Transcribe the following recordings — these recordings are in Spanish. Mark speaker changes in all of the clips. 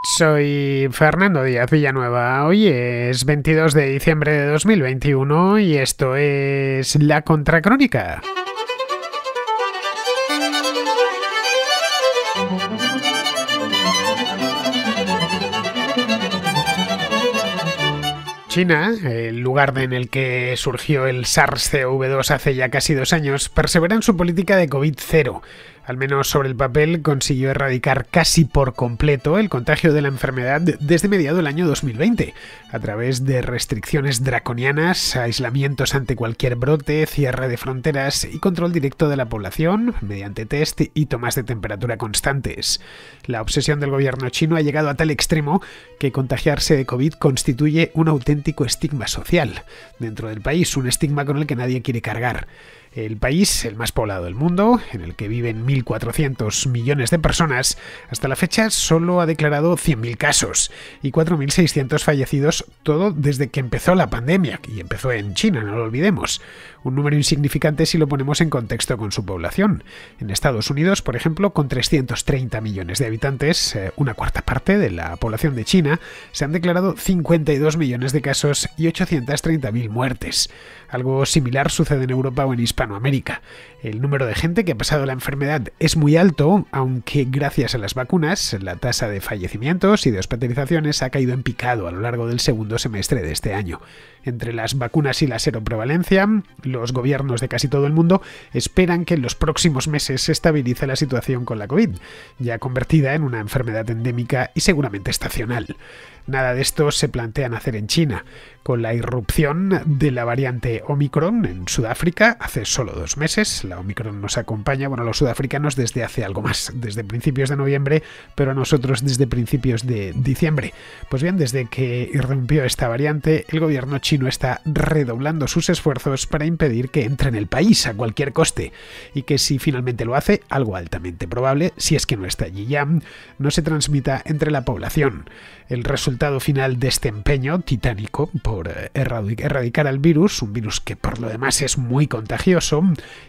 Speaker 1: Soy Fernando Díaz Villanueva. Hoy es 22 de diciembre de 2021 y esto es La Contracrónica. China, el lugar en el que surgió el SARS-CoV-2 hace ya casi 2 años, persevera en su política de COVID-0. Al menos sobre el papel, consiguió erradicar casi por completo el contagio de la enfermedad desde mediados del año 2020, a través de restricciones draconianas, aislamientos ante cualquier brote, cierre de fronteras y control directo de la población mediante test y tomas de temperatura constantes. La obsesión del gobierno chino ha llegado a tal extremo que contagiarse de COVID constituye un auténtico estigma social dentro del país, un estigma con el que nadie quiere cargar. El país, el más poblado del mundo, en el que viven 1.400 millones de personas, hasta la fecha solo ha declarado 100.000 casos y 4.600 fallecidos, todo desde que empezó la pandemia, y empezó en China, no lo olvidemos. Un número insignificante si lo ponemos en contexto con su población. En Estados Unidos, por ejemplo, con 330 millones de habitantes, una cuarta parte de la población de China, se han declarado 52 millones de casos y 830.000 muertes. Algo similar sucede en Europa o en Hispanoamérica. El número de gente que ha pasado la enfermedad es muy alto, aunque gracias a las vacunas, la tasa de fallecimientos y de hospitalizaciones ha caído en picado a lo largo del segundo semestre de este año. Entre las vacunas y la seroprevalencia, los gobiernos de casi todo el mundo esperan que en los próximos meses se estabilice la situación con la COVID, ya convertida en una enfermedad endémica y seguramente estacional. Nada de esto se plantean hacer en China. Con la irrupción de la variante Omicron en Sudáfrica hace solo 2 meses, la Omicron nos acompaña, a los sudafricanos desde hace algo más, desde principios de noviembre, pero a nosotros desde principios de diciembre. Pues bien, desde que irrumpió esta variante, el gobierno chino está redoblando sus esfuerzos para impedir que entre en el país a cualquier coste, y que si finalmente lo hace, algo altamente probable, si es que no está allí ya, no se transmita entre la población. El resultado final de este empeño titánico por erradicar al virus, un virus que por lo demás es muy contagioso,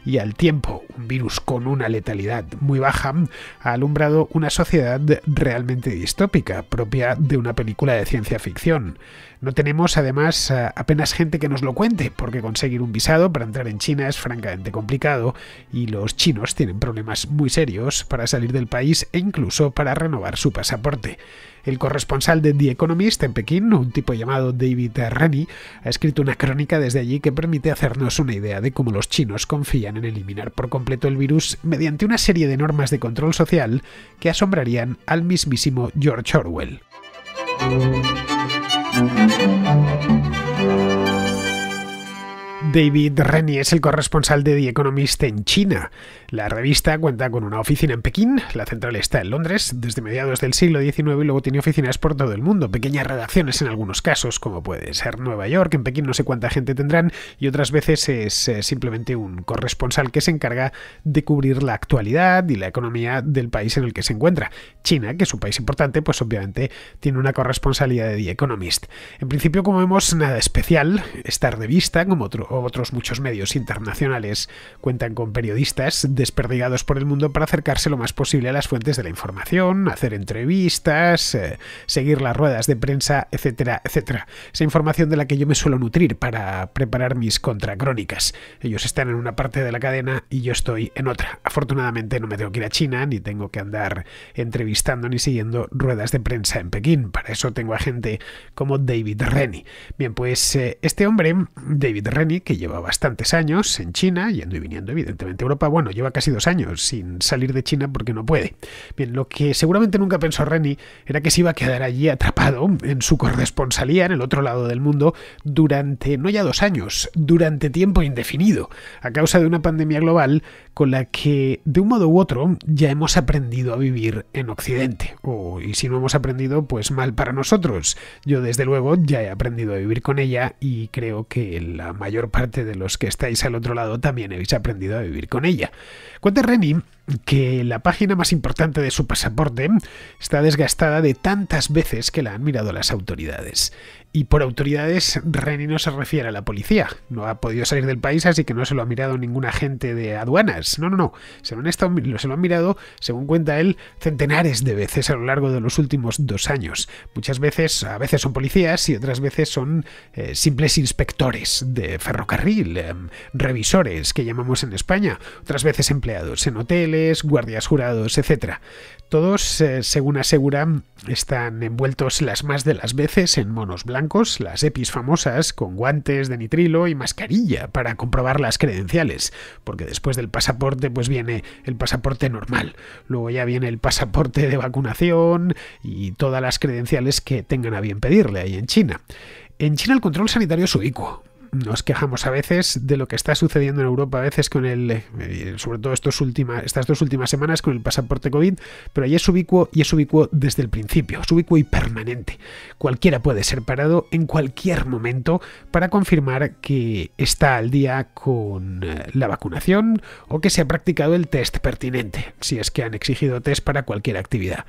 Speaker 1: y al tiempo un virus con una letalidad muy baja, ha alumbrado una sociedad realmente distópica, propia de una película de ciencia ficción. No tenemos, además, apenas gente que nos lo cuente, porque conseguir un visado para entrar en China es francamente complicado y los chinos tienen problemas muy serios para salir del país e incluso para renovar su pasaporte. El corresponsal de The Economist en Pekín, un tipo llamado David Rennie, ha escrito una crónica desde allí que permite hacernos una idea de cómo los chinos confían en eliminar por completo el virus mediante una serie de normas de control social que asombrarían al mismísimo George Orwell. David Rennie es el corresponsal de The Economist en China. La revista cuenta con una oficina en Pekín, la central está en Londres desde mediados del siglo XIX y luego tiene oficinas por todo el mundo, pequeñas redacciones en algunos casos, como puede ser Nueva York. En Pekín no sé cuánta gente tendrán y otras veces es simplemente un corresponsal que se encarga de cubrir la actualidad y la economía del país en el que se encuentra. China, que es un país importante, pues obviamente tiene una corresponsalía de The Economist. En principio, como vemos, nada especial. Esta revista, como otros muchos medios internacionales, cuentan con periodistas desperdigados por el mundo para acercarse lo más posible a las fuentes de la información, hacer entrevistas, seguir las ruedas de prensa, etcétera, etcétera. Esa información de la que yo me suelo nutrir para preparar mis contracrónicas. Ellos están en una parte de la cadena y yo estoy en otra. Afortunadamente no me tengo que ir a China, ni tengo que andar entrevistando ni siguiendo ruedas de prensa en Pekín. Para eso tengo a gente como David Rennie. Bien, pues este hombre, David Rennie, que lleva bastantes años en China, yendo y viniendo evidentemente a Europa, lleva casi 2 años sin salir de China porque no puede. Bien, lo que seguramente nunca pensó Rennie era que se iba a quedar allí atrapado en su corresponsalía en el otro lado del mundo durante, no ya 2 años, durante tiempo indefinido, a causa de una pandemia global con la que, de un modo u otro, ya hemos aprendido a vivir en Occidente. Y si no hemos aprendido, pues mal para nosotros. Yo, desde luego, ya he aprendido a vivir con ella y creo que la mayor parte de los que estáis al otro lado también habéis aprendido a vivir con ella. Cuenta Rennie que la página más importante de su pasaporte está desgastada de tantas veces que la han mirado las autoridades. Y por autoridades, Rennie no se refiere a la policía. No ha podido salir del país, así que no se lo ha mirado ningún agente de aduanas. No. Se lo han mirado, según cuenta él, centenares de veces a lo largo de los últimos 2 años. Muchas veces, a veces son policías y otras veces son simples inspectores de ferrocarril, revisores, que llamamos en España. Otras veces empleados en hoteles, guardias jurados, etc. Todos, según aseguran, están envueltos las más de las veces en monos blancos, las EPIs famosas, con guantes de nitrilo y mascarilla para comprobar las credenciales, porque después del pasaporte pues viene el pasaporte normal, luego ya viene el pasaporte de vacunación y todas las credenciales que tengan a bien pedirle ahí en China. En China el control sanitario es ubicuo. Nos quejamos a veces de lo que está sucediendo en Europa, a veces con sobre todo estas 2 últimas semanas con el pasaporte COVID, pero ahí es ubicuo y es ubicuo desde el principio, es ubicuo y permanente. Cualquiera puede ser parado en cualquier momento para confirmar que está al día con la vacunación o que se ha practicado el test pertinente, si es que han exigido test para cualquier actividad.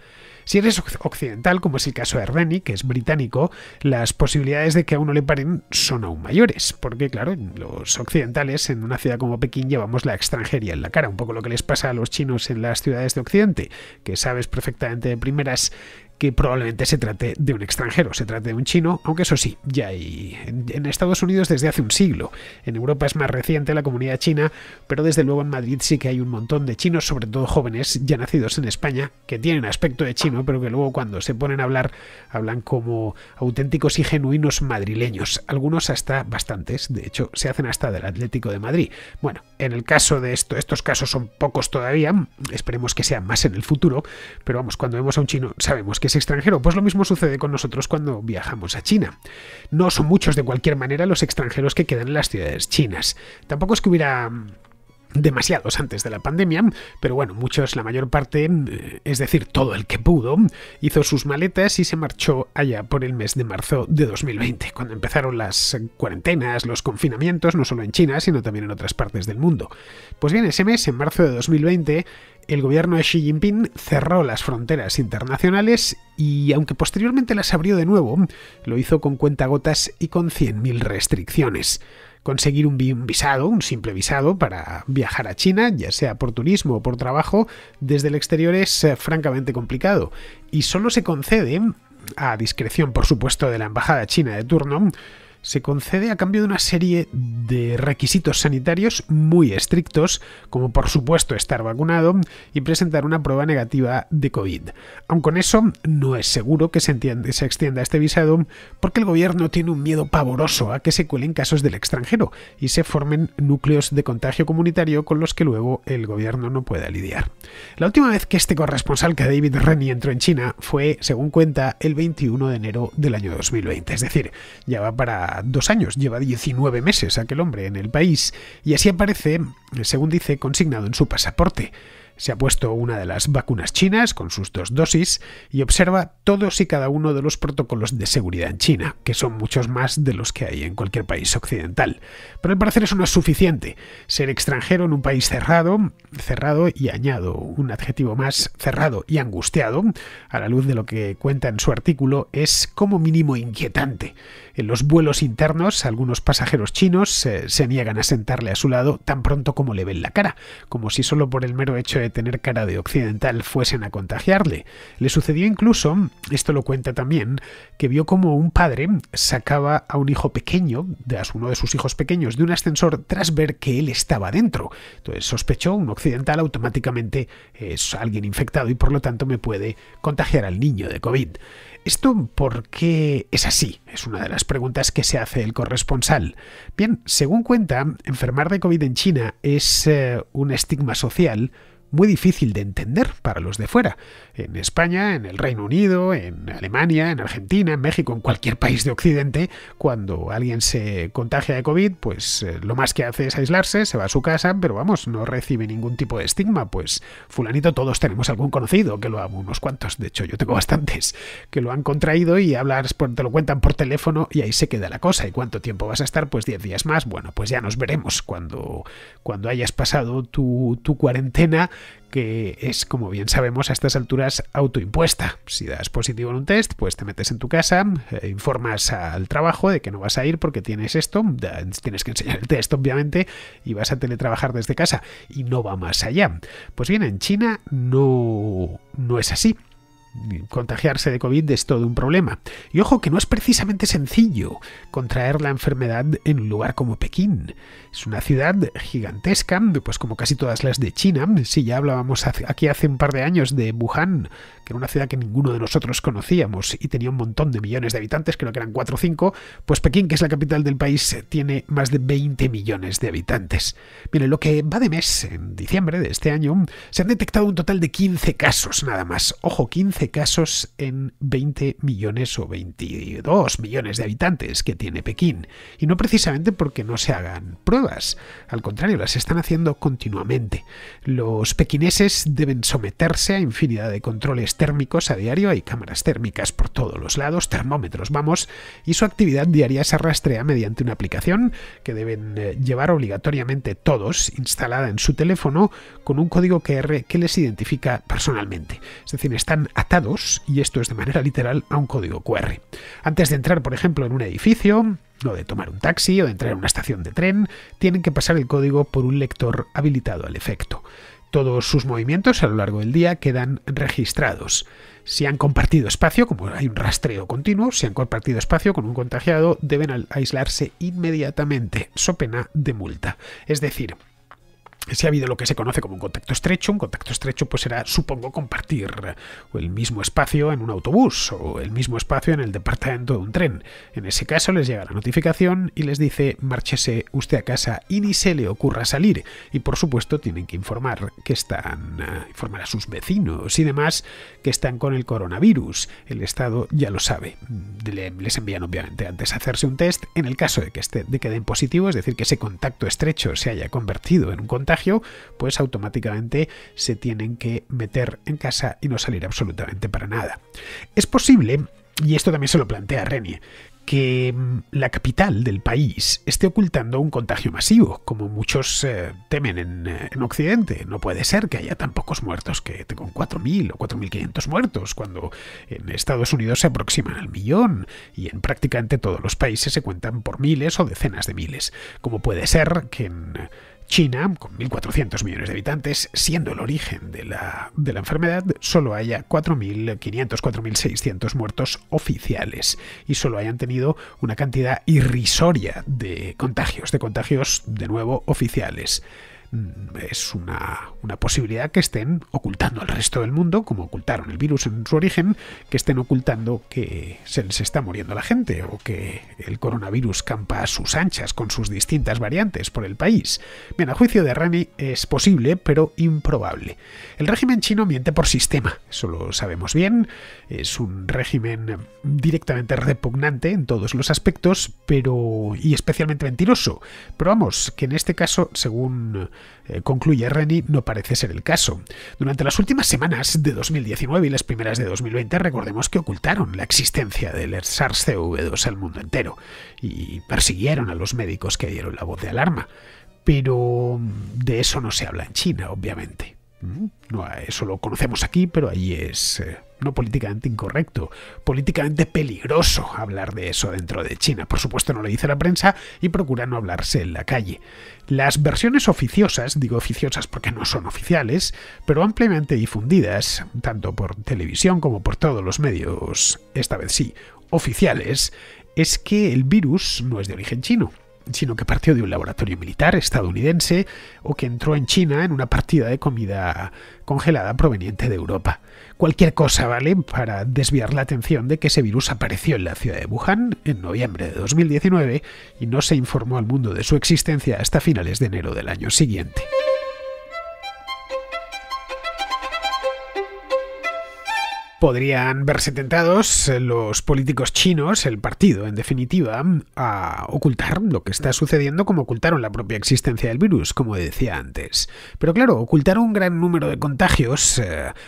Speaker 1: Si eres occidental, como es el caso de Rennie, que es británico, las posibilidades de que a uno le paren son aún mayores, porque claro, los occidentales en una ciudad como Pekín llevamos la extranjería en la cara, un poco lo que les pasa a los chinos en las ciudades de Occidente, que sabes perfectamente de primeras que probablemente se trate de un extranjero, se trate de un chino, aunque eso sí, ya hay en Estados Unidos desde hace un siglo. En Europa es más reciente la comunidad china, pero desde luego en Madrid sí que hay un montón de chinos, sobre todo jóvenes, ya nacidos en España, que tienen aspecto de chino, pero que luego cuando se ponen a hablar, hablan como auténticos y genuinos madrileños. Algunos hasta bastantes, de hecho, se hacen hasta del Atlético de Madrid. Bueno, en el caso de estos casos son pocos todavía, esperemos que sean más en el futuro, pero vamos, cuando vemos a un chino sabemos que es extranjero. Pues lo mismo sucede con nosotros cuando viajamos a China. No son muchos de cualquier manera los extranjeros que quedan en las ciudades chinas. Tampoco es que hubiera demasiados antes de la pandemia, pero bueno, muchos, la mayor parte, es decir, todo el que pudo, hizo sus maletas y se marchó allá por el mes de marzo de 2020, cuando empezaron las cuarentenas, los confinamientos, no solo en China, sino también en otras partes del mundo. Pues bien, ese mes, en marzo de 2020, el gobierno de Xi Jinping cerró las fronteras internacionales y, aunque posteriormente las abrió de nuevo, lo hizo con cuentagotas y con 100.000 restricciones. Conseguir un visado, un simple visado para viajar a China, ya sea por turismo o por trabajo, desde el exterior es francamente complicado y solo se concede, a discreción por supuesto de la embajada china de turno, se concede a cambio de una serie de requisitos sanitarios muy estrictos, como por supuesto estar vacunado y presentar una prueba negativa de COVID. Aun con eso, no es seguro que se extienda este visado, porque el gobierno tiene un miedo pavoroso a que se cuelen casos del extranjero y se formen núcleos de contagio comunitario con los que luego el gobierno no pueda lidiar. La última vez que este corresponsal, que David Rennie, entró en China fue, según cuenta, el 21 de enero del año 2020, es decir, ya va para 2 años, lleva 19 meses aquel hombre en el país y así aparece, según dice, consignado en su pasaporte. Se ha puesto una de las vacunas chinas con sus 2 dosis y observa todos y cada uno de los protocolos de seguridad en China, que son muchos más de los que hay en cualquier país occidental. Pero al parecer eso no es suficiente. Ser extranjero en un país cerrado y añado un adjetivo más, cerrado y angustiado, a la luz de lo que cuenta en su artículo, es como mínimo inquietante. En los vuelos internos, algunos pasajeros chinos se niegan a sentarle a su lado tan pronto como le ven la cara, como si solo por el mero hecho de tener cara de occidental fuesen a contagiarle. Le sucedió incluso, esto lo cuenta también, que vio como un padre sacaba a un hijo pequeño, uno de sus hijos pequeños, de un ascensor tras ver que él estaba dentro. Entonces sospechó, un occidental automáticamente es alguien infectado y por lo tanto me puede contagiar al niño de COVID. ¿Esto por qué es así? Es una de las preguntas que se hace el corresponsal. Bien, según cuenta, enfermar de COVID en China es un estigma social muy difícil de entender para los de fuera. En España, en el Reino Unido, en Alemania, en Argentina, en México, en cualquier país de Occidente, cuando alguien se contagia de COVID, pues lo más que hace es aislarse, se va a su casa, pero vamos, no recibe ningún tipo de estigma, pues fulanito, todos tenemos algún conocido que lo ha, unos cuantos, de hecho yo tengo bastantes, que lo han contraído y te lo cuentan por teléfono y ahí se queda la cosa. ¿Y cuánto tiempo vas a estar? Pues 10 días más. Bueno, pues ya nos veremos cuando hayas pasado tu cuarentena que es, como bien sabemos a estas alturas, autoimpuesta. Si das positivo en un test, pues te metes en tu casa, informas al trabajo de que no vas a ir porque tienes esto, tienes que enseñar el test obviamente y vas a teletrabajar desde casa y no va más allá. Pues bien, en China no es así. Contagiarse de COVID es todo un problema. Y ojo que no es precisamente sencillo contraer la enfermedad en un lugar como Pekín. Es una ciudad gigantesca, pues como casi todas las de China. Si ya hablábamos aquí hace un par de años de Wuhan, que era una ciudad que ninguno de nosotros conocíamos y tenía un montón de millones de habitantes, creo que eran 4 o 5, pues Pekín, que es la capital del país, tiene más de 20 millones de habitantes. Miren, lo que va de mes, en diciembre de este año, se han detectado un total de 15 casos nada más. Ojo, 15 casos en 20 millones o 22 millones de habitantes que tiene Pekín. Y no precisamente porque no se hagan pruebas. Al contrario, las están haciendo continuamente. Los pequineses deben someterse a infinidad de controles térmicos a diario. Hay cámaras térmicas por todos los lados, termómetros, vamos, y su actividad diaria se rastrea mediante una aplicación que deben llevar obligatoriamente todos, instalada en su teléfono, con un código QR que les identifica personalmente. Es decir, están atados, y esto es de manera literal, a un código QR. Antes de entrar, por ejemplo, en un edificio, o de tomar un taxi, o de entrar en una estación de tren, tienen que pasar el código por un lector habilitado al efecto. Todos sus movimientos a lo largo del día quedan registrados. Si han compartido espacio, como hay un rastreo continuo, si han compartido espacio con un contagiado, deben aislarse inmediatamente, so pena de multa. Es decir, si ha habido lo que se conoce como un contacto estrecho pues será, supongo, compartir el mismo espacio en un autobús o el mismo espacio en el departamento de un tren. En ese caso les llega la notificación y les dice márchese usted a casa y ni se le ocurra salir. Y por supuesto tienen que informar a sus vecinos y demás que están con el coronavirus. El Estado ya lo sabe. Les envían obviamente antes a hacerse un test. En el caso de que den positivo, es decir, que ese contacto estrecho se haya convertido en un contagio, pues automáticamente se tienen que meter en casa y no salir absolutamente para nada. Es posible, y esto también se lo plantea Renier, que la capital del país esté ocultando un contagio masivo, como muchos temen en Occidente. No puede ser que haya tan pocos muertos, con 4.000 o 4.500 muertos, cuando en Estados Unidos se aproximan al millón y en prácticamente todos los países se cuentan por miles o decenas de miles. Como puede ser que en China, con 1.400 millones de habitantes, siendo el origen de la enfermedad, solo haya 4.500, 4.600 muertos oficiales y solo hayan tenido una cantidad irrisoria de contagios de nuevo oficiales. Es una posibilidad que estén ocultando al resto del mundo, como ocultaron el virus en su origen, que estén ocultando que se les está muriendo la gente o que el coronavirus campa a sus anchas con sus distintas variantes por el país. Bien, a juicio de Rani es posible, pero improbable. El régimen chino miente por sistema, eso lo sabemos bien. Es un régimen directamente repugnante en todos los aspectos, y especialmente mentiroso. Pero vamos, que en este caso, según concluye Reni, no parece ser el caso. Durante las últimas semanas de 2019 y las primeras de 2020, recordemos que ocultaron la existencia del SARS-CoV-2 al mundo entero y persiguieron a los médicos que dieron la voz de alarma. Pero de eso no se habla en China, obviamente. No, eso lo conocemos aquí, pero allí es no políticamente incorrecto, políticamente peligroso hablar de eso dentro de China. Por supuesto no lo dice la prensa y procura no hablarse en la calle. Las versiones oficiosas, digo oficiosas porque no son oficiales, pero ampliamente difundidas, tanto por televisión como por todos los medios, esta vez sí, oficiales, es que el virus no es de origen chino, sino que partió de un laboratorio militar estadounidense o que entró en China en una partida de comida congelada proveniente de Europa. Cualquier cosa vale para desviar la atención de que ese virus apareció en la ciudad de Wuhan en noviembre de 2019 y no se informó al mundo de su existencia hasta finales de enero del año siguiente. Podrían verse tentados los políticos chinos, el partido en definitiva, a ocultar lo que está sucediendo como ocultaron la propia existencia del virus, como decía antes. Pero claro, ocultar un gran número de contagios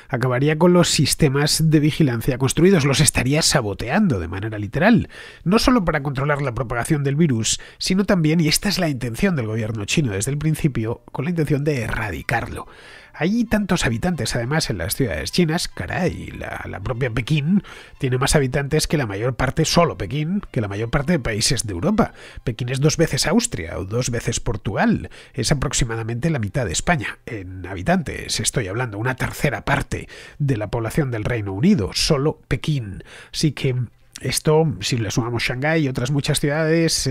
Speaker 1: acabaría con los sistemas de vigilancia construidos, los estaría saboteando de manera literal, no solo para controlar la propagación del virus, sino también, y esta es la intención del gobierno chino desde el principio, con la intención de erradicarlo. Hay tantos habitantes además en las ciudades chinas, caray, la propia Pekín tiene más habitantes que la mayor parte, solo Pekín, que la mayor parte de países de Europa. Pekín es 2 veces Austria o 2 veces Portugal, es aproximadamente la mitad de España. En habitantes estoy hablando, una tercera parte de la población del Reino Unido, solo Pekín. Así que esto, si le sumamos Shanghái y otras muchas ciudades,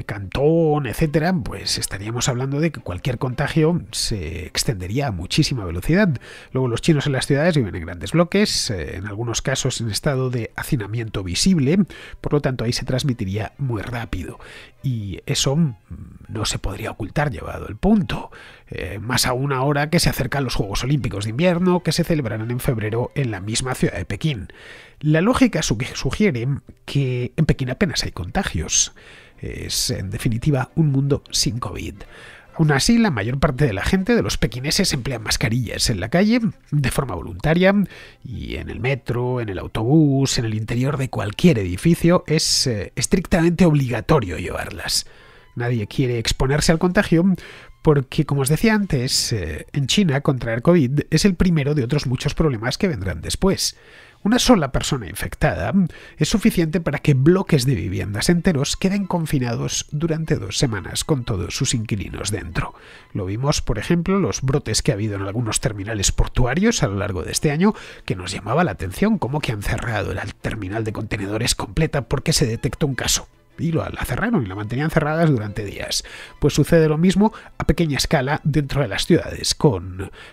Speaker 1: Cantón, etcétera, pues estaríamos hablando de que cualquier contagio se extendería a muchísima velocidad. Luego los chinos en las ciudades viven en grandes bloques, en algunos casos en estado de hacinamiento visible, por lo tanto ahí se transmitiría muy rápido. Y eso no se podría ocultar llevado el punto. Más aún ahora que se acercan los Juegos Olímpicos de Invierno, que se celebrarán en febrero en la misma ciudad de Pekín. La lógica sugiere que en Pekín apenas hay contagios. Es, en definitiva, un mundo sin COVID. Aún así, la mayor parte de la gente, de los pequineses, emplean mascarillas en la calle de forma voluntaria, y en el metro, en el autobús, en el interior de cualquier edificio es estrictamente obligatorio llevarlas. Nadie quiere exponerse al contagio porque, como os decía antes, en China contraer COVID es el primero de otros muchos problemas que vendrán después. Una sola persona infectada es suficiente para que bloques de viviendas enteros queden confinados durante 2 semanas con todos sus inquilinos dentro. Lo vimos, por ejemplo, los brotes que ha habido en algunos terminales portuarios a lo largo de este año, que nos llamaba la atención cómo que han cerrado el terminal de contenedores completa porque se detectó un caso. Y la cerraron y la mantenían cerradas durante días. Pues sucede lo mismo a pequeña escala dentro de las ciudades,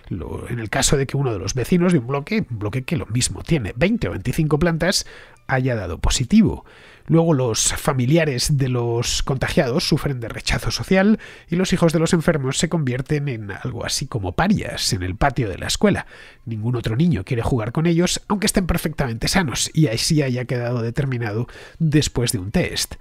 Speaker 1: en el caso de que uno de los vecinos de un bloque que lo mismo tiene 20 o 25 plantas, haya dado positivo. Luego los familiares de los contagiados sufren de rechazo social y los hijos de los enfermos se convierten en algo así como parias en el patio de la escuela. Ningún otro niño quiere jugar con ellos, aunque estén perfectamente sanos, y así haya quedado determinado después de un test.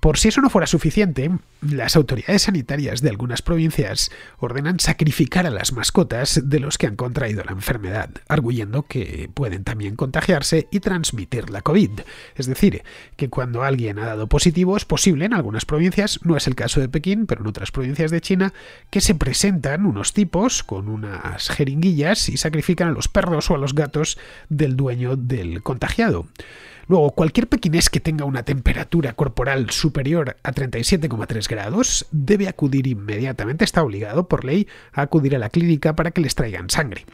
Speaker 1: Por si eso no fuera suficiente, las autoridades sanitarias de algunas provincias ordenan sacrificar a las mascotas de los que han contraído la enfermedad, arguyendo que pueden también contagiarse y transmitir la COVID. Es decir, que cuando alguien ha dado positivo es posible en algunas provincias, no es el caso de Pekín, pero en otras provincias de China, que se presentan unos tipos con unas jeringuillas y sacrifican a los perros o a los gatos del dueño del contagiado. Luego, cualquier pequinés que tenga una temperatura corporal superior a 37,3 grados debe acudir inmediatamente, está obligado por ley a acudir a la clínica para que les traigan sangre.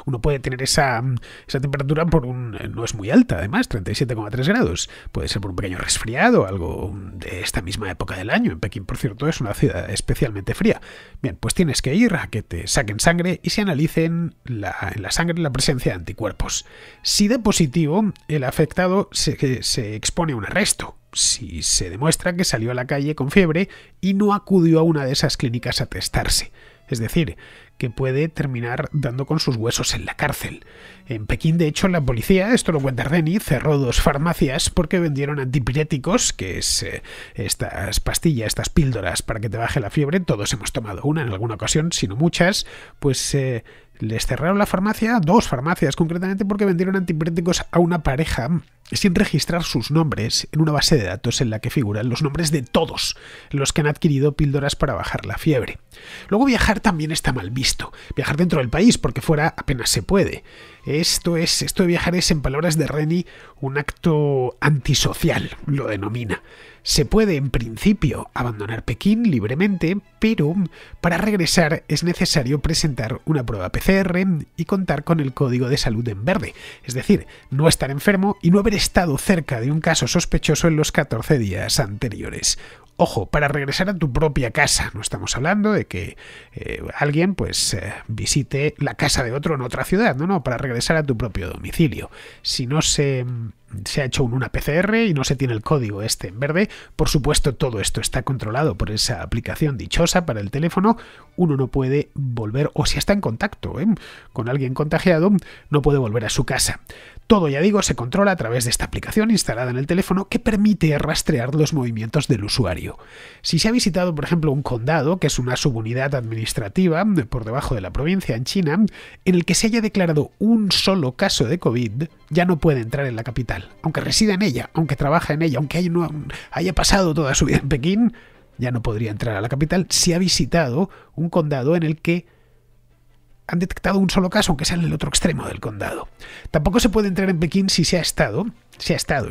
Speaker 1: Uno puede tener esa temperatura no es muy alta, además, 37,3 grados. Puede ser por un pequeño resfriado, algo de esta misma época del año. En Pekín, por cierto, es una ciudad especialmente fría. Bien, pues tienes que ir a que te saquen sangre y se analicen en la sangre la presencia de anticuerpos. Si da positivo, el afectado se expone a un arresto. Si se demuestra que salió a la calle con fiebre y no acudió a una de esas clínicas a testarse. Es decir, que puede terminar dando con sus huesos en la cárcel. En Pekín, de hecho, la policía, esto lo cuenta Ardeni, cerró 2 farmacias porque vendieron antipiréticos, que es estas pastillas, estas píldoras para que te baje la fiebre. Todos hemos tomado una en alguna ocasión, si no muchas. Pues les cerraron la farmacia, 2 farmacias concretamente, porque vendieron antipiréticos a una pareja sin registrar sus nombres en una base de datos en la que figuran los nombres de todos los que han adquirido píldoras para bajar la fiebre. Luego, viajar también está mal visto. Viajar dentro del país, porque fuera apenas se puede. Esto de viajar es, en palabras de Ardeni, un acto antisocial, lo denomina. Se puede, en principio, abandonar Pekín libremente, pero para regresar es necesario presentar una prueba PCR y contar con el código de salud en verde, es decir, no estar enfermo y no haber estado cerca de un caso sospechoso en los 14 días anteriores. Ojo, para regresar a tu propia casa, no estamos hablando de que alguien visite la casa de otro en otra ciudad, no, para regresar a tu propio domicilio. Si no se ha hecho una PCR y no se tiene el código en verde, por supuesto todo esto está controlado por esa aplicación dichosa para el teléfono, uno no puede volver, o si está en contacto con alguien contagiado, no puede volver a su casa. Todo, ya digo, se controla a través de esta aplicación instalada en el teléfono que permite rastrear los movimientos del usuario. Si se ha visitado, por ejemplo, un condado, que es una subunidad administrativa por debajo de la provincia en China, en el que se haya declarado un solo caso de COVID, ya no puede entrar en la capital. Aunque resida en ella, aunque trabaja en ella, aunque haya pasado toda su vida en Pekín, ya no podría entrar a la capital si ha visitado un condado en el que han detectado un solo caso, aunque sea en el otro extremo del condado. Tampoco se puede entrar en Pekín si se ha estado,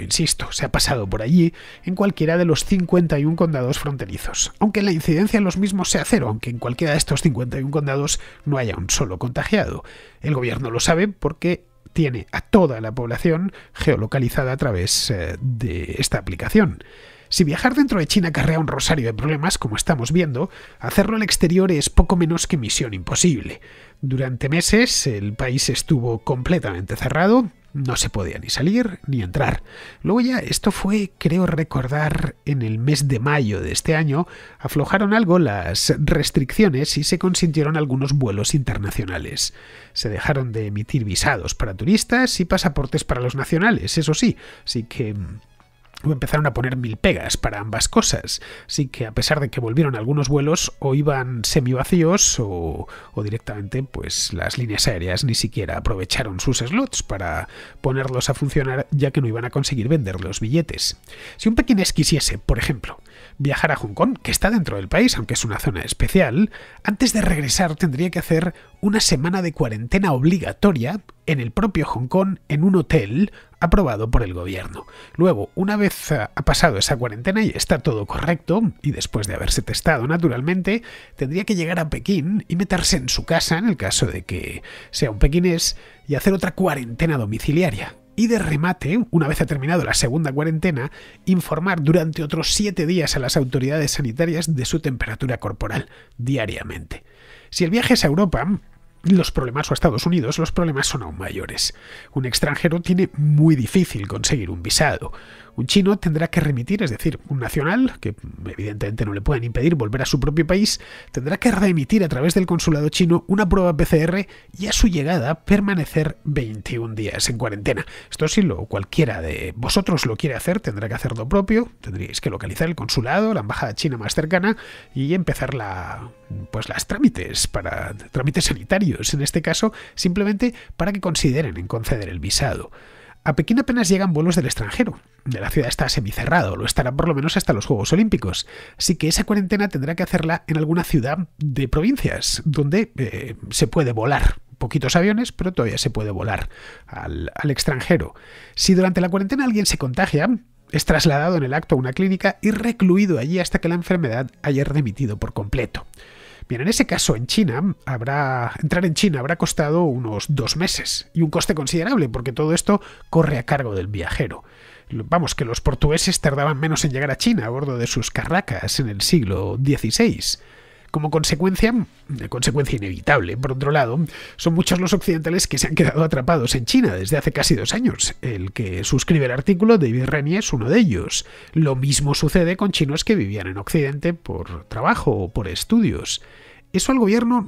Speaker 1: insisto, se ha pasado por allí en cualquiera de los 51 condados fronterizos. Aunque la incidencia en los mismos sea cero, aunque en cualquiera de estos 51 condados no haya un solo contagiado. El gobierno lo sabe porque tiene a toda la población geolocalizada a través de esta aplicación. Si viajar dentro de China acarrea un rosario de problemas, como estamos viendo, hacerlo al exterior es poco menos que misión imposible. Durante meses el país estuvo completamente cerrado, no se podía ni salir ni entrar. Luego ya, esto fue, creo recordar, en el mes de mayo de este año, aflojaron algo las restricciones y se consintieron algunos vuelos internacionales. Se dejaron de emitir visados para turistas y pasaportes para los nacionales, eso sí, así que empezaron a poner mil pegas para ambas cosas, así que a pesar de que volvieron algunos vuelos o iban semivacíos o directamente pues las líneas aéreas ni siquiera aprovecharon sus slots para ponerlos a funcionar, ya que no iban a conseguir vender los billetes. Si un pequinés quisiese, por ejemplo, viajar a Hong Kong, que está dentro del país, aunque es una zona especial, antes de regresar tendría que hacer una semana de cuarentena obligatoria en el propio Hong Kong en un hotel aprobado por el gobierno. Luego, una vez ha pasado esa cuarentena y está todo correcto, y después de haberse testado naturalmente, tendría que llegar a Pekín y meterse en su casa, en el caso de que sea un pequinés, y hacer otra cuarentena domiciliaria. Y de remate, una vez ha terminado la segunda cuarentena, informar durante otros 7 días a las autoridades sanitarias de su temperatura corporal, diariamente. Si el viaje es a Europa, los problemas, o a Estados Unidos, los problemas son aún mayores. Un extranjero tiene muy difícil conseguir un visado. Un chino tendrá que remitir, es decir, un nacional, que evidentemente no le pueden impedir volver a su propio país, tendrá que remitir a través del consulado chino una prueba PCR y a su llegada permanecer 21 días en cuarentena. Esto si cualquiera de vosotros lo quiere hacer, tendrá que hacer lo propio, tendríais que localizar el consulado, la embajada china más cercana y empezar las trámites sanitarios, en este caso, simplemente para que consideren en conceder el visado. A Pekín apenas llegan vuelos del extranjero. La ciudad está semicerrada, lo estará por lo menos hasta los Juegos Olímpicos. Así que esa cuarentena tendrá que hacerla en alguna ciudad de provincias, donde se puede volar. Poquitos aviones, pero todavía se puede volar al extranjero. Si durante la cuarentena alguien se contagia, es trasladado en el acto a una clínica y recluido allí hasta que la enfermedad haya remitido por completo. Bien, en ese caso, entrar en China habrá costado unos 2 meses, y un coste considerable, porque todo esto corre a cargo del viajero. Vamos, que los portugueses tardaban menos en llegar a China a bordo de sus carracas en el siglo XVI. Como consecuencia inevitable, por otro lado, son muchos los occidentales que se han quedado atrapados en China desde hace casi 2 años. El que suscribe el artículo, David Renier, es uno de ellos. Lo mismo sucede con chinos que vivían en Occidente por trabajo o por estudios. Eso al gobierno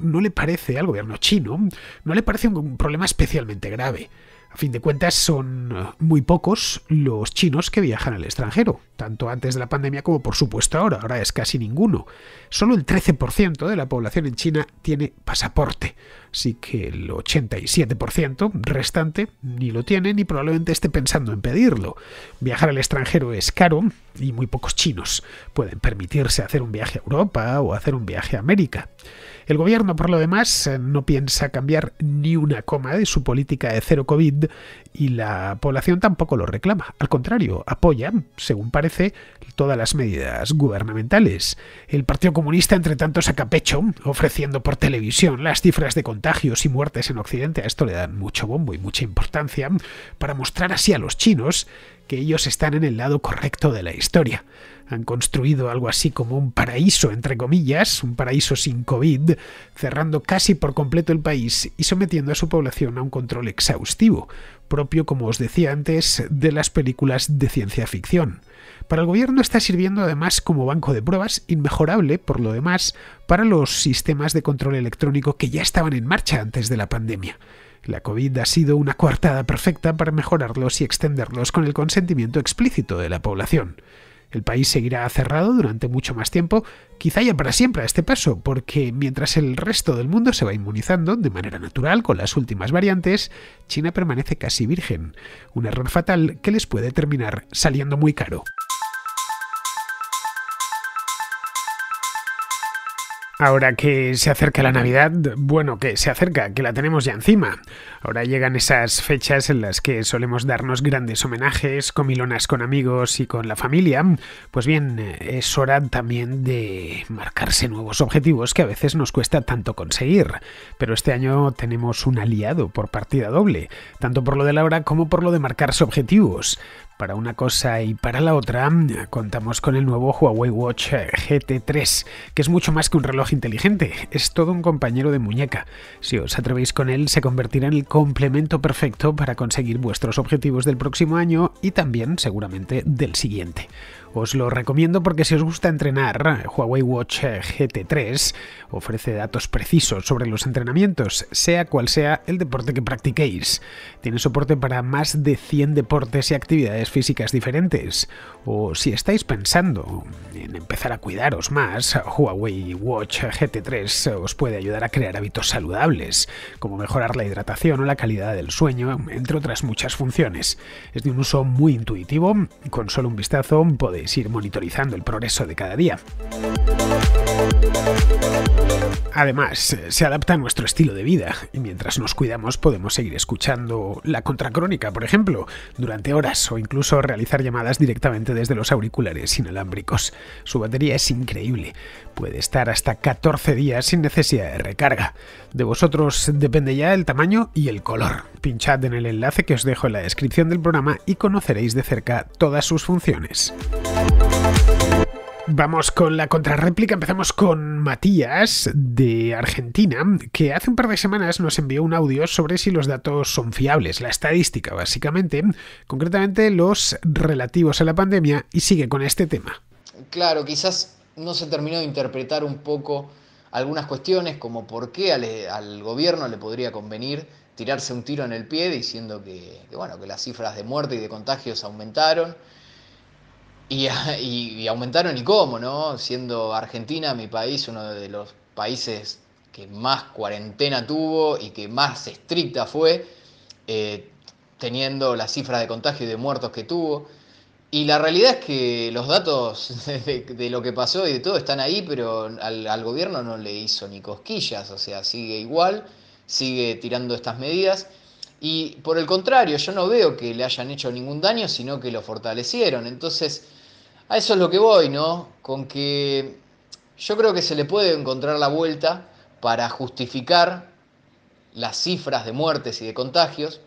Speaker 1: chino, no le parece un problema especialmente grave. A fin de cuentas, son muy pocos los chinos que viajan al extranjero, tanto antes de la pandemia como por supuesto ahora. Ahora es casi ninguno. Solo el 13% de la población en China tiene pasaporte, así que el 87% restante ni lo tiene ni probablemente esté pensando en pedirlo. Viajar al extranjero es caro y muy pocos chinos pueden permitirse hacer un viaje a Europa o hacer un viaje a América. El gobierno, por lo demás, no piensa cambiar ni una coma de su política de cero COVID y la población tampoco lo reclama. Al contrario, apoya, según parece, todas las medidas gubernamentales. El Partido Comunista, entre tanto, saca pecho, ofreciendo por televisión las cifras de contagios y muertes en Occidente. A esto le dan mucho bombo y mucha importancia para mostrar así a los chinos que ellos están en el lado correcto de la historia. Han construido algo así como un paraíso, entre comillas, un paraíso sin COVID, cerrando casi por completo el país y sometiendo a su población a un control exhaustivo, propio, como os decía antes, de las películas de ciencia ficción. Para el gobierno está sirviendo además como banco de pruebas, inmejorable, por lo demás, para los sistemas de control electrónico que ya estaban en marcha antes de la pandemia. La COVID ha sido una coartada perfecta para mejorarlos y extenderlos con el consentimiento explícito de la población. El país seguirá cerrado durante mucho más tiempo, quizá ya para siempre a este paso, porque mientras el resto del mundo se va inmunizando de manera natural con las últimas variantes, China permanece casi virgen, un error fatal que les puede terminar saliendo muy caro. Ahora que se acerca la Navidad, bueno, que se acerca, que la tenemos ya encima. Ahora llegan esas fechas en las que solemos darnos grandes homenajes, comilonas con amigos y con la familia. Pues bien, es hora también de marcarse nuevos objetivos que a veces nos cuesta tanto conseguir. Pero este año tenemos un aliado por partida doble, tanto por lo de la hora como por lo de marcarse objetivos. Para una cosa y para la otra, contamos con el nuevo Huawei Watch GT3, que es mucho más que un reloj inteligente, es todo un compañero de muñeca. Si os atrevéis con él, se convertirá en el complemento perfecto para conseguir vuestros objetivos del próximo año y también, seguramente, del siguiente. Os lo recomiendo porque si os gusta entrenar, Huawei Watch GT3 ofrece datos precisos sobre los entrenamientos, sea cual sea el deporte que practiquéis. Tiene soporte para más de 100 deportes y actividades físicas diferentes. O si estáis pensando en empezar a cuidaros más, Huawei Watch GT3 os puede ayudar a crear hábitos saludables, como mejorar la hidratación o la calidad del sueño, entre otras muchas funciones. Es de un uso muy intuitivo, con solo un vistazo podéis ir monitorizando el progreso de cada día. Además, se adapta a nuestro estilo de vida y mientras nos cuidamos podemos seguir escuchando la contracrónica, por ejemplo, durante horas o incluso realizar llamadas directamente desde los auriculares inalámbricos. Su batería es increíble, puede estar hasta 14 días sin necesidad de recarga. De vosotros depende ya el tamaño y el color. Pinchad en el enlace que os dejo en la descripción del programa y conoceréis de cerca todas sus funciones. Vamos con la contrarréplica, empezamos con Matías de Argentina, que hace un par de semanas nos envió un audio sobre si los datos son fiables, la estadística básicamente, concretamente los relativos a la pandemia, y sigue con este tema.
Speaker 2: Claro, quizás no se terminó de interpretar un poco algunas cuestiones, como por qué al gobierno le podría convenir tirarse un tiro en el pie diciendo que las cifras de muerte y de contagios aumentaron. Y aumentaron y cómo, ¿no? Siendo Argentina, mi país, uno de los países que más cuarentena tuvo y que más estricta fue, teniendo las cifras de contagio y de muertos que tuvo. Y la realidad es que los datos de lo que pasó y de todo están ahí, pero al gobierno no le hizo ni cosquillas, o sea, sigue igual, sigue tirando estas medidas. Y por el contrario, yo no veo que le hayan hecho ningún daño, sino que lo fortalecieron. Entonces, a eso es lo que voy, ¿no? Con que yo creo que se le puede encontrar la vuelta para justificar las cifras de muertes y de contagios,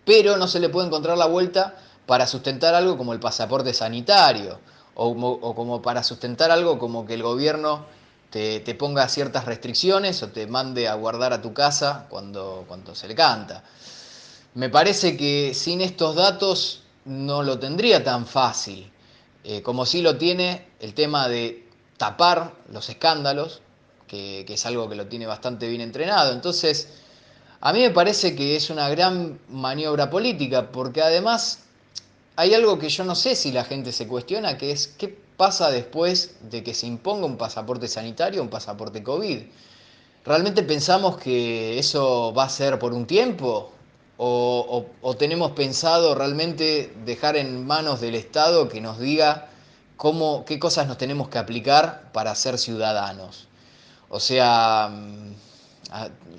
Speaker 2: pero no se le puede encontrar la vuelta para sustentar algo como el pasaporte sanitario, o como para sustentar algo como que el gobierno te ponga ciertas restricciones o te mande a guardar a tu casa cuando se le canta. Me parece que sin estos datos no lo tendría tan fácil, como sí lo tiene el tema de tapar los escándalos, que es algo que lo tiene bastante bien entrenado. Entonces, a mí me parece que es una gran maniobra política, porque además hay algo que yo no sé si la gente se cuestiona, que es qué pasa después de que se imponga un pasaporte sanitario, un pasaporte COVID. ¿Realmente pensamos que eso va a ser por un tiempo? ¿O tenemos pensado realmente dejar en manos del Estado que nos diga qué cosas nos tenemos que aplicar para ser ciudadanos? O sea,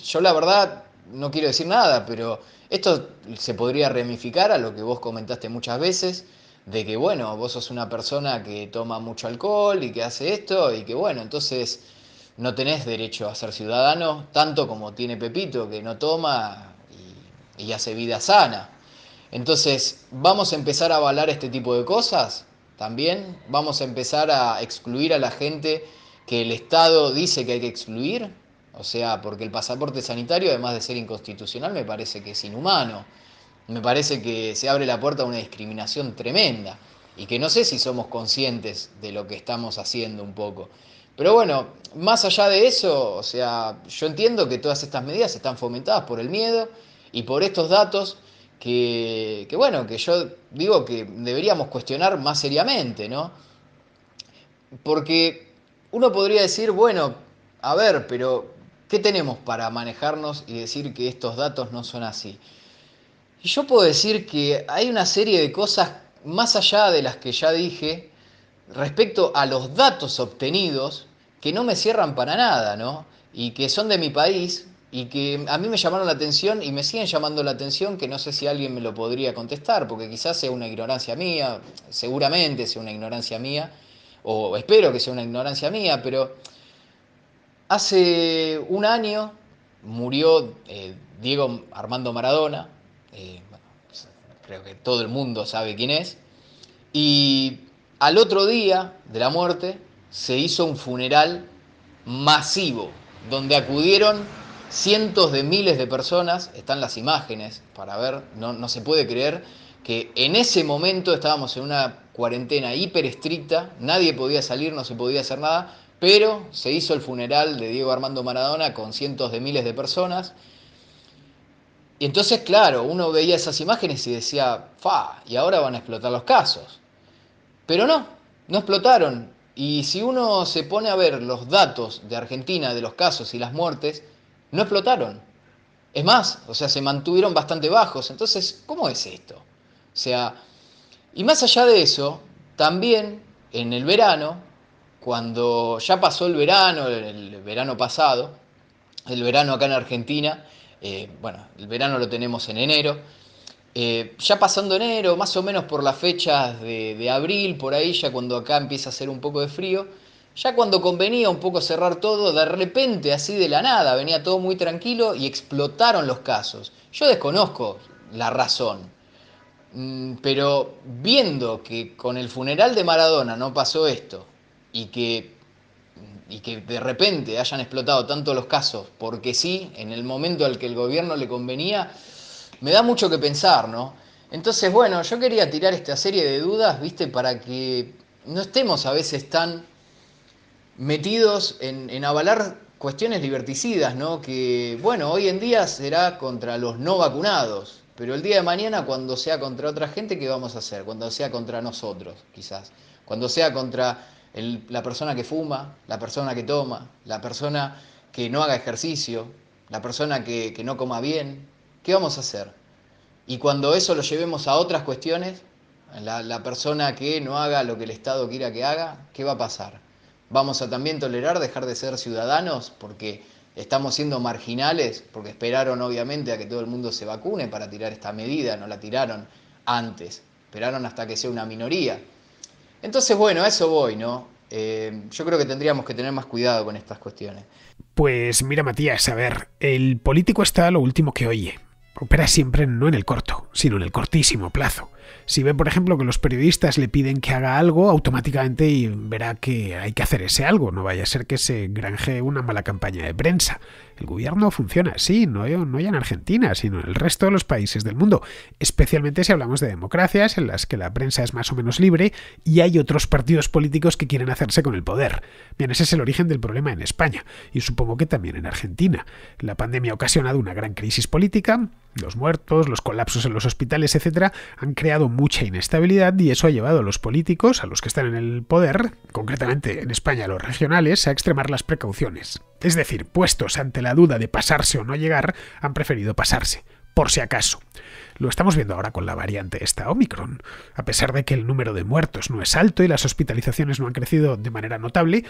Speaker 2: yo la verdad no quiero decir nada, pero esto se podría ramificar a lo que vos comentaste muchas veces, de que bueno, vos sos una persona que toma mucho alcohol y que hace esto, y que bueno, entonces no tenés derecho a ser ciudadano, tanto como tiene Pepito, que no toma y hace vida sana. Entonces, ¿vamos a empezar a avalar este tipo de cosas? También vamos a empezar a excluir a la gente que el Estado dice que hay que excluir. O sea, porque el pasaporte sanitario, además de ser inconstitucional, me parece que es inhumano. Me parece que se abre la puerta a una discriminación tremenda. Y que no sé si somos conscientes de lo que estamos haciendo un poco. Pero bueno, más allá de eso, o sea, yo entiendo que todas estas medidas están fomentadas por el miedo y por estos datos bueno, que yo digo que deberíamos cuestionar más seriamente, ¿no? Porque uno podría decir, bueno, a ver, pero ¿qué tenemos para manejarnos y decir que estos datos no son así? Y yo puedo decir que hay una serie de cosas más allá de las que ya dije respecto a los datos obtenidos que no me cierran para nada, ¿no? Y que son de mi país y que a mí me llamaron la atención y me siguen llamando la atención, que no sé si alguien me lo podría contestar, porque quizás sea una ignorancia mía, seguramente sea una ignorancia mía, o espero que sea una ignorancia mía, pero hace un año murió Diego Armando Maradona, bueno, creo que todo el mundo sabe quién es, y al otro día de la muerte se hizo un funeral masivo, donde acudieron cientos de miles de personas, están las imágenes para ver, no se puede creer que en ese momento estábamos en una cuarentena hiper estricta, nadie podía salir, no se podía hacer nada, pero se hizo el funeral de Diego Armando Maradona con cientos de miles de personas. Y entonces, claro, uno veía esas imágenes y decía, fa, y ahora van a explotar los casos. Pero no explotaron. Y si uno se pone a ver los datos de Argentina, de los casos y las muertes, no explotaron. Es más, o sea, se mantuvieron bastante bajos. Entonces, ¿cómo es esto? O sea, y más allá de eso, también en el verano, cuando ya pasó el verano pasado, el verano acá en Argentina, bueno, el verano lo tenemos en enero, ya pasando enero, más o menos por las fechas de abril, por ahí, ya cuando acá empieza a hacer un poco de frío, ya cuando convenía un poco cerrar todo, de repente, así de la nada, venía todo muy tranquilo y explotaron los casos. Yo desconozco la razón, pero viendo que con el funeral de Maradona no pasó esto y que de repente hayan explotado tanto los casos, porque sí, en el momento al que el gobierno le convenía, me da mucho que pensar, ¿no? Entonces, bueno, yo quería tirar esta serie de dudas, ¿viste? Para que no estemos a veces tan metidos en avalar cuestiones liberticidas, ¿no? Que, bueno, hoy en día será contra los no vacunados, pero el día de mañana, cuando sea contra otra gente, ¿qué vamos a hacer? Cuando sea contra nosotros, quizás. Cuando sea contra la persona que fuma, la persona que toma, la persona que no haga ejercicio, la persona que no coma bien, ¿qué vamos a hacer? Y cuando eso lo llevemos a otras cuestiones, la persona que no haga lo que el Estado quiera que haga, ¿qué va a pasar? ¿Vamos a también tolerar dejar de ser ciudadanos porque estamos siendo marginales? Porque esperaron obviamente a que todo el mundo se vacune para tirar esta medida, no la tiraron antes, esperaron hasta que sea una minoría. Entonces, bueno, a eso voy, ¿no? Yo creo que tendríamos que tener más cuidado con estas cuestiones.
Speaker 1: Pues mira, Matías, a ver, el político está a lo último que oye. Opera siempre no en el corto, sino en el cortísimo plazo. Si ve, por ejemplo, que los periodistas le piden que haga algo, automáticamente verá que hay que hacer ese algo. No vaya a ser que se granje una mala campaña de prensa. El gobierno funciona así, no ya en Argentina, sino en el resto de los países del mundo, especialmente si hablamos de democracias en las que la prensa es más o menos libre y hay otros partidos políticos que quieren hacerse con el poder. Bien, ese es el origen del problema en España, y supongo que también en Argentina. La pandemia ha ocasionado una gran crisis política, los muertos, los colapsos en los hospitales, etc., han creado mucha inestabilidad y eso ha llevado a los políticos, a los que están en el poder, concretamente en España a los regionales, a extremar las precauciones. Es decir, puestos ante la duda de pasarse o no llegar, han preferido pasarse, por si acaso. Lo estamos viendo ahora con la variante esta Omicron. A pesar de que el número de muertos no es alto y las hospitalizaciones no han crecido de manera notable,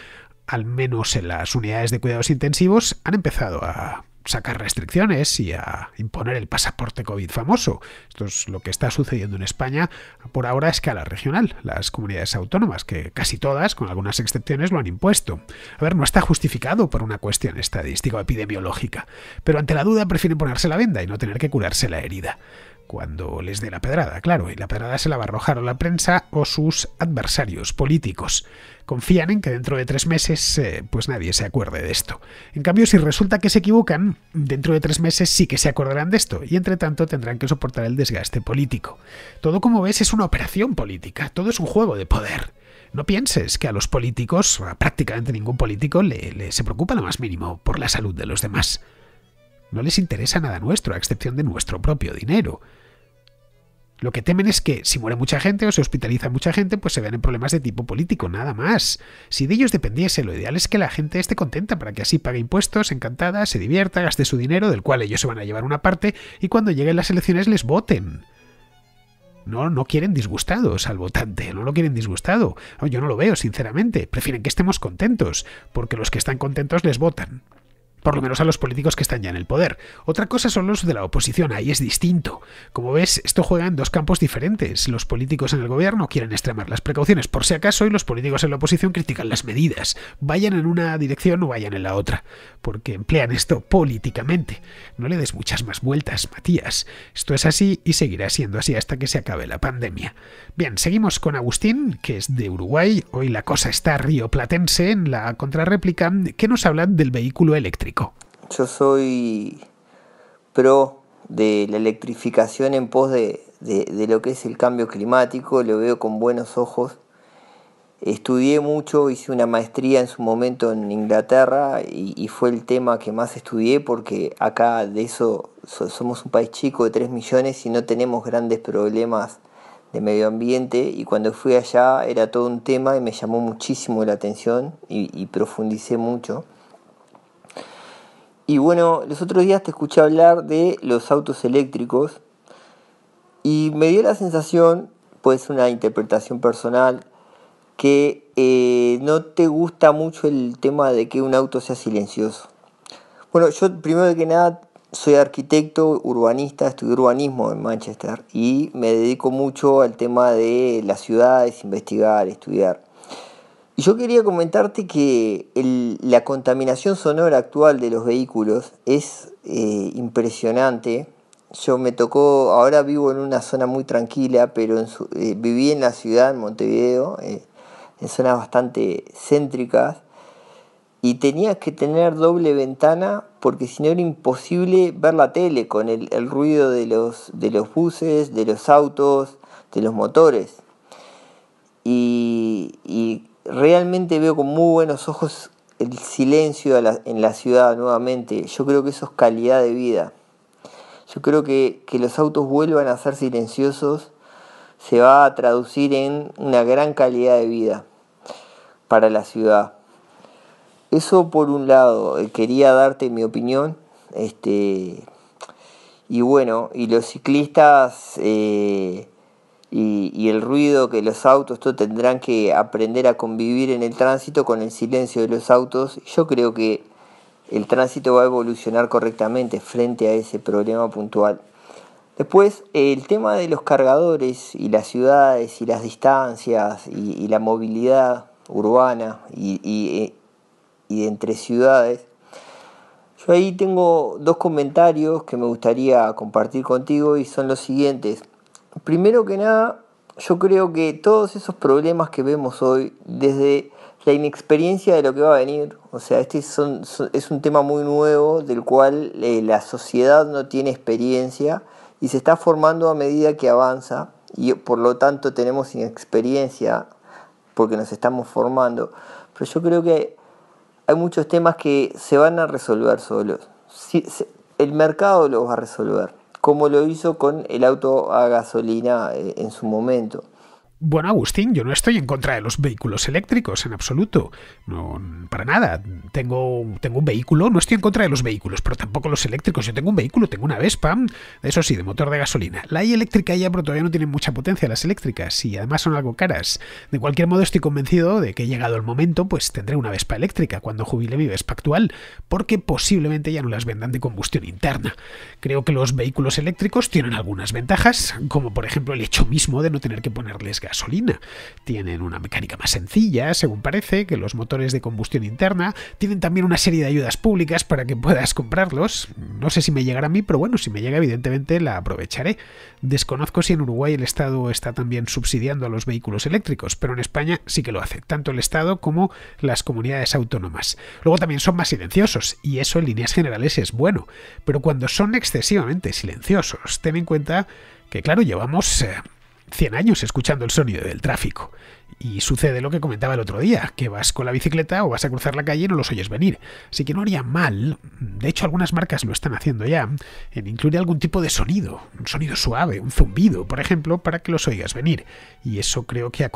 Speaker 1: al menos en las unidades de cuidados intensivos han empezado a sacar restricciones y a imponer el pasaporte COVID famoso. Esto es lo que está sucediendo en España por ahora a escala regional. Las comunidades autónomas, que casi todas, con algunas excepciones, lo han impuesto. A ver, no está justificado por una cuestión estadística o epidemiológica, pero ante la duda prefieren ponerse la venda y no tener que curarse la herida. Cuando les dé la pedrada, claro, y la pedrada se la va a arrojar a la prensa o sus adversarios políticos. Confían en que dentro de 3 meses pues nadie se acuerde de esto. En cambio, si resulta que se equivocan, dentro de 3 meses sí que se acordarán de esto, y entre tanto tendrán que soportar el desgaste político. Todo, como ves, es una operación política, todo es un juego de poder. No pienses que a los políticos, a prácticamente ningún político, se preocupa lo más mínimo por la salud de los demás. No les interesa nada nuestro, a excepción de nuestro propio dinero. Lo que temen es que si muere mucha gente o se hospitaliza mucha gente, pues se vean en problemas de tipo político, nada más. Si de ellos dependiese, lo ideal es que la gente esté contenta para que así pague impuestos, encantada, se divierta, gaste su dinero, del cual ellos se van a llevar una parte, y cuando lleguen las elecciones les voten. No quieren disgustados al votante, no lo quieren disgustado. Yo no lo veo, sinceramente. Prefieren que estemos contentos, porque los que están contentos les votan. Por lo menos a los políticos que están ya en el poder. Otra cosa son los de la oposición, ahí es distinto. Como ves, esto juega en dos campos diferentes. Los políticos en el gobierno quieren extremar las precauciones por si acaso y los políticos en la oposición critican las medidas. Vayan en una dirección o vayan en la otra. Porque emplean esto políticamente. No le des muchas más vueltas, Matías. Esto es así y seguirá siendo así hasta que se acabe la pandemia. Bien, seguimos con Agustín, que es de Uruguay. Hoy la cosa está rioplatense en la contrarréplica, que nos habla del vehículo eléctrico.
Speaker 3: Yo soy pro de la electrificación en pos de lo que es el cambio climático, lo veo con buenos ojos. Estudié mucho, hice una maestría en su momento en Inglaterra y fue el tema que más estudié porque acá de eso somos un país chico de 3 millones y no tenemos grandes problemas de medio ambiente, y cuando fui allá era todo un tema y me llamó muchísimo la atención y profundicé mucho. Y bueno, los otros días te escuché hablar de los autos eléctricos y me dio la sensación, pues una interpretación personal, que no te gusta mucho el tema de que un auto sea silencioso. Bueno, yo primero que nada soy arquitecto, urbanista, estudié urbanismo en Manchester y me dedico mucho al tema de las ciudades, investigar, estudiar. Y yo quería comentarte que la contaminación sonora actual de los vehículos es impresionante. Yo me tocó, ahora vivo en una zona muy tranquila, pero viví en la ciudad, en Montevideo, en zonas bastante céntricas, y tenías que tener doble ventana porque si no era imposible ver la tele con el ruido de los buses, de los autos, de los motores. Y realmente veo con muy buenos ojos el silencio en la ciudad nuevamente. Yo creo que eso es calidad de vida. Yo creo que los autos vuelvan a ser silenciosos se va a traducir en una gran calidad de vida para la ciudad. Eso por un lado, quería darte mi opinión. Y bueno, y los ciclistas y el ruido que los autos tendrán que aprender a convivir en el tránsito con el silencio de los autos. Yo creo que el tránsito va a evolucionar correctamente frente a ese problema puntual. Después, el tema de los cargadores y las ciudades y las distancias y la movilidad urbana y entre ciudades. Yo ahí tengo dos comentarios que me gustaría compartir contigo y son los siguientes. Primero que nada, yo creo que todos esos problemas que vemos hoy, desde la inexperiencia de lo que va a venir, o sea, es un tema muy nuevo del cual la sociedad no tiene experiencia y se está formando a medida que avanza y por lo tanto tenemos inexperiencia porque nos estamos formando. Pero yo creo que hay muchos temas que se van a resolver solos. El mercado los va a resolver, como lo hizo con el auto a gasolina en su momento.
Speaker 1: Bueno, Agustín, yo no estoy en contra de los vehículos eléctricos, en absoluto. No, para nada. Tengo un vehículo, no estoy en contra de los vehículos, pero tampoco los eléctricos. Yo tengo un vehículo, tengo una Vespa, eso sí, de motor de gasolina. La eléctrica ya, pero todavía no tienen mucha potencia las eléctricas y además son algo caras. De cualquier modo, estoy convencido de que llegado el momento, pues tendré una Vespa eléctrica cuando jubile mi Vespa actual, porque posiblemente ya no las vendan de combustión interna. Creo que los vehículos eléctricos tienen algunas ventajas, como por ejemplo el hecho mismo de no tener que ponerles gasolina. Tienen una mecánica más sencilla, según parece, que los motores de combustión interna. Tienen también una serie de ayudas públicas para que puedas comprarlos. No sé si me llegará a mí, pero bueno, si me llega, evidentemente la aprovecharé. Desconozco si en Uruguay el Estado está también subsidiando a los vehículos eléctricos, pero en España sí que lo hace, tanto el Estado como las comunidades autónomas. Luego también son más silenciosos, y eso en líneas generales es bueno, pero cuando son excesivamente silenciosos, ten en cuenta que, claro, llevamos 100 años escuchando el sonido del tráfico. Y sucede lo que comentaba el otro día, que vas con la bicicleta o vas a cruzar la calle y no los oyes venir. Así que no haría mal, de hecho algunas marcas lo están haciendo ya, en incluir algún tipo de sonido, un sonido suave, un zumbido, por ejemplo, para que los oigas venir. Y eso creo que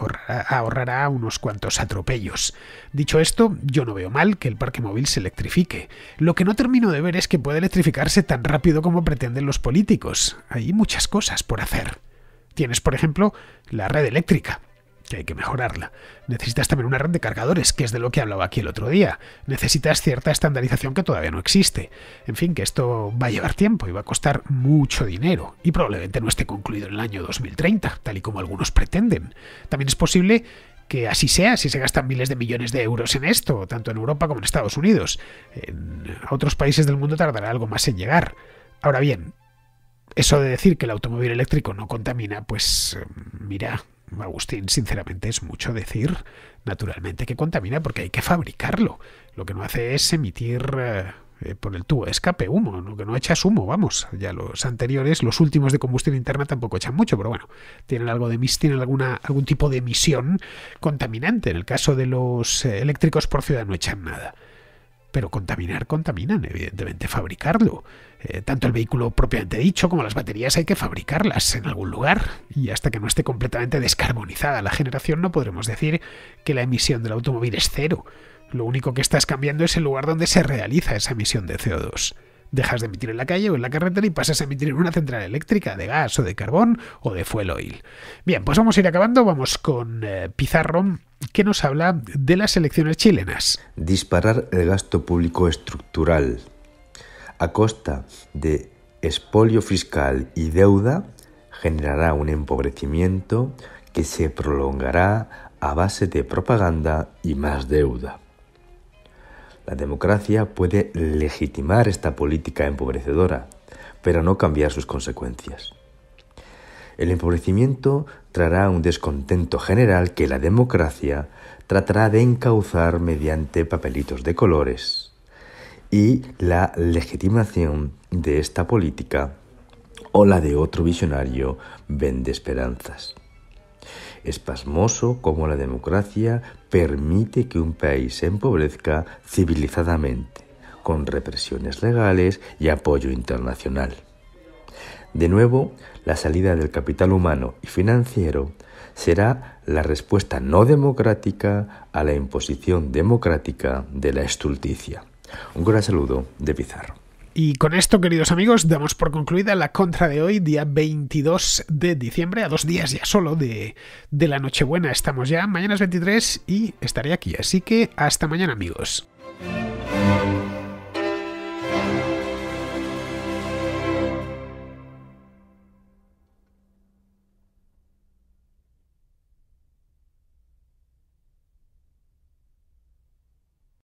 Speaker 1: ahorrará unos cuantos atropellos. Dicho esto, yo no veo mal que el parque móvil se electrifique. Lo que no termino de ver es que pueda electrificarse tan rápido como pretenden los políticos. Hay muchas cosas por hacer. Tienes, por ejemplo, la red eléctrica, que hay que mejorarla. Necesitas también una red de cargadores, que es de lo que hablaba aquí el otro día. Necesitas cierta estandarización que todavía no existe. En fin, que esto va a llevar tiempo y va a costar mucho dinero. Y probablemente no esté concluido en el año 2030, tal y como algunos pretenden. También es posible que así sea, si se gastan miles de millones de euros en esto, tanto en Europa como en Estados Unidos. En otros países del mundo tardará algo más en llegar. Ahora bien, eso de decir que el automóvil eléctrico no contamina, pues mira, Agustín, sinceramente es mucho decir. Naturalmente que contamina porque hay que fabricarlo. Lo que no hace es emitir por el tubo de escape humo, lo que no echas humo, vamos. Ya los anteriores, los últimos de combustión interna tampoco echan mucho, pero bueno, tienen algún tipo de emisión contaminante. En el caso de los eléctricos por ciudad no echan nada. Pero contaminan, evidentemente, fabricarlo. Tanto el vehículo propiamente dicho como las baterías hay que fabricarlas en algún lugar. Y hasta que no esté completamente descarbonizada la generación no podremos decir que la emisión del automóvil es cero. Lo único que estás cambiando es el lugar donde se realiza esa emisión de CO2. Dejas de emitir en la calle o en la carretera y pasas a emitir en una central eléctrica de gas o de carbón o de fuel oil. Bien, pues vamos a ir acabando. Vamos con Pizarro, que nos habla de las elecciones chilenas.
Speaker 4: Disparar el gasto público estructural a costa de expolio fiscal y deuda generará un empobrecimiento que se prolongará a base de propaganda y más deuda. La democracia puede legitimar esta política empobrecedora, pero no cambiar sus consecuencias. El empobrecimiento traerá un descontento general que la democracia tratará de encauzar mediante papelitos de colores, y la legitimación de esta política o la de otro visionario vende esperanzas. Es pasmoso cómo la democracia permite que un país se empobrezca civilizadamente, con represiones legales y apoyo internacional. De nuevo, la salida del capital humano y financiero será la respuesta no democrática a la imposición democrática de la estulticia. Un gran saludo de Pizarro.
Speaker 1: Y con esto, queridos amigos, damos por concluida la contra de hoy, día 22 de diciembre, a 2 días ya solo de la Nochebuena estamos ya. Mañana es 23 y estaré aquí, así que hasta mañana, amigos.